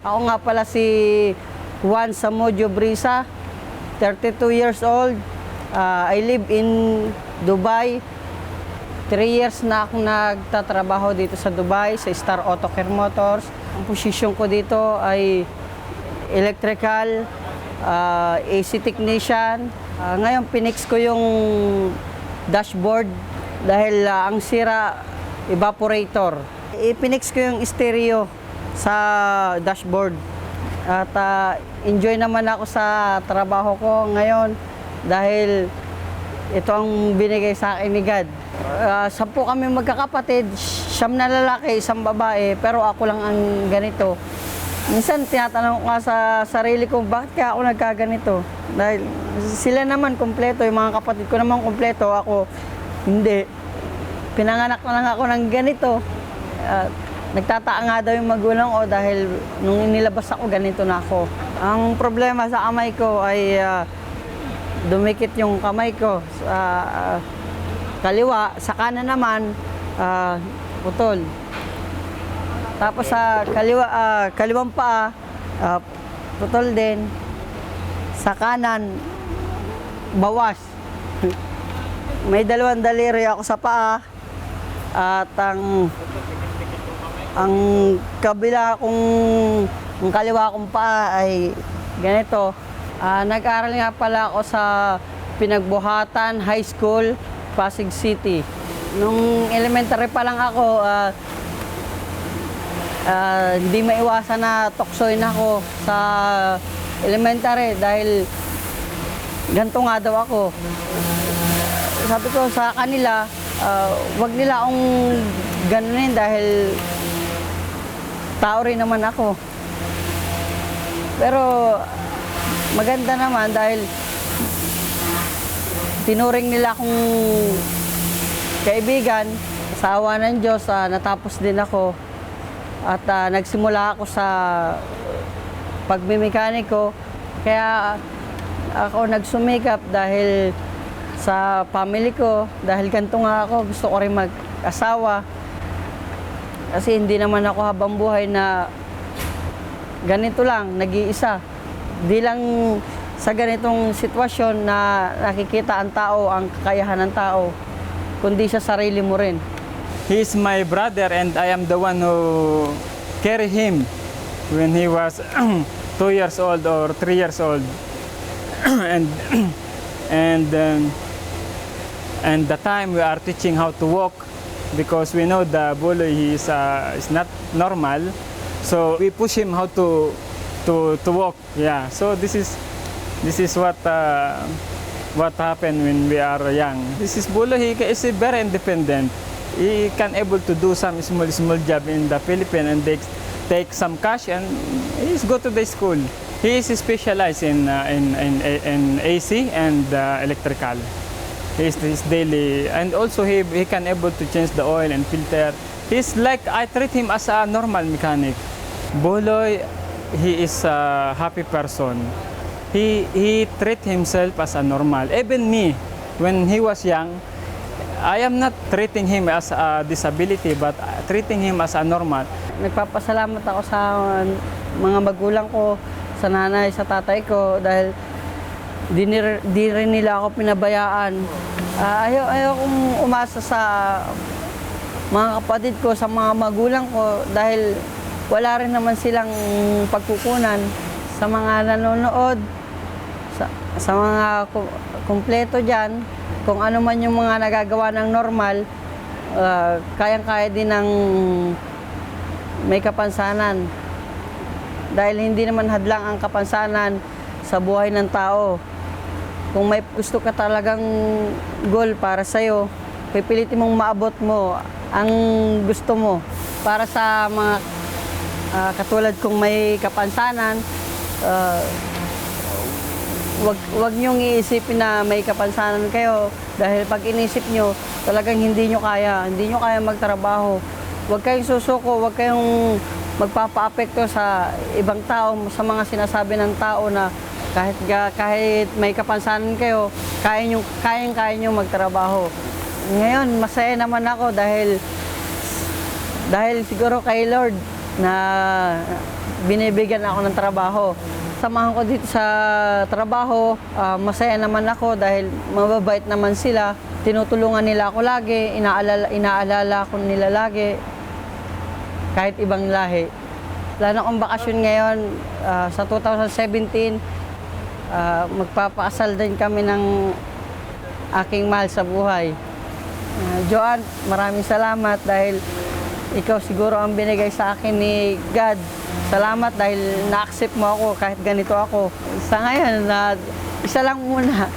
Ako nga pala si Juan Samudio Brisa, 32 years old. I live in Dubai. 3 years na akong nagtatrabaho dito sa Dubai, sa Star Auto Care Motors. Ang posisyon ko dito ay electrical, AC technician. Ngayon, pinix ko yung dashboard dahil ang sira, evaporator. Ipinix ko yung stereo sa dashboard. At enjoy naman ako sa trabaho ko ngayon dahil ito ang binigay sa akin ni God. 10 kami magkakapatid, 9 na lalaki, 1 babae, pero ako lang ang ganito. Minsan tinatanong ko nga sa sarili ko, bakit kaya ako nagkaganito? Dahil sila naman kumpleto, yung mga kapatid ko naman kumpleto, ako hindi. Pinanganak na lang ako ng ganito. Nagtataka nga daw yung magulang ko dahil nung inilabas ako, ganito na ako. Ang problema sa kamay ko ay dumikit yung kamay ko sa kaliwa, sa kanan naman putol. Tapos sa kaliwang paa putol din. Sa kanan bawas. May 2 daliri ako sa paa at ang kabila kong ang kaliwa kong paa ay ganito. Nag-aral nga pala ako sa Pinagbuhatan High School, Pasig City. Nung elementary pa lang ako, hindi maiwasan na tuksoin ako sa elementary dahil ganito nga daw ako. Sabi ko sa kanila, wag nila akong ganunin dahil tao rin naman ako. Pero maganda naman dahil tinuring nila akong kaibigan. Sa awa ng Diyos, natapos din ako at nagsimula ako sa pagmimekaniko. Kaya ako nagsumikap dahil sa family ko, dahil ganito nga ako, gusto ko rin mag-asawa. Kasi hindi naman ako habang buhay na ganito lang, nag-iisa. Di lang sa ganitong sitwasyon na nakikita ang tao, ang kakayahan ng tao, kundi sa sarili mo rin. He is my brother and I am the one who carried him when he was 2 years old or 3 years old. and the time we are teaching how to walk because we know the bully is not normal. So we push him how to walk. Yeah. So this is what happened when we are young. This is Bulo. He is very independent. He can able to do some small job in the Philippines and take some cash and he's go to the school. He is specialized in AC and electrical. His daily and also he can able to change the oil and filter. He's like I treat him as a normal mechanic. Boloy, he is a happy person. He treat himself as a normal. Even me, when he was young, I am not treating him as a disability, but treating him as a normal. Nagpapasalamat ako sa mga magulang ko, sa nanay, sa tatay ko, dahil di rin nila ako pinabayaan. Ayaw kong umasa sa mga kapatid ko, sa mga magulang ko, dahil wala rin naman silang pagkukunan. Sa mga nanonood, sa mga kumpleto dyan, kung ano man yung mga nagagawa ng normal, kayang-kaya din ng may kapansanan. Dahil hindi naman hadlang ang kapansanan sa buhay ng tao. Kung may gusto ka talagang goal para sa'yo, pipilitin mong maabot mo ang gusto mo. Para sa mga katulad kong may kapansanan, wag niyong iisipin na may kapansanan kayo dahil pag inisip niyo, talagang hindi niyo kaya magtrabaho. Wag kayong susuko, wag kayong magpapa-apekto sa ibang tao, sa mga sinasabi ng tao na kahit may kapansanan kayo, kaya niyo magtrabaho. Ngayon, masaya naman ako dahil siguro kay Lord, na binibigyan ako ng trabaho. Samahan ko dito sa trabaho, masaya naman ako dahil mababait naman sila. Tinutulungan nila ako lagi, inaalala ko nila lagi, kahit ibang lahi. Plano kong bakasyon ngayon sa 2017, magpapakasal din kami ng aking mahal sa buhay. Joanne, maraming salamat dahil ikaw siguro ang binigay sa akin ni God. Salamat dahil na-accept mo ako kahit ganito ako. Sa ngayon, isa lang muna.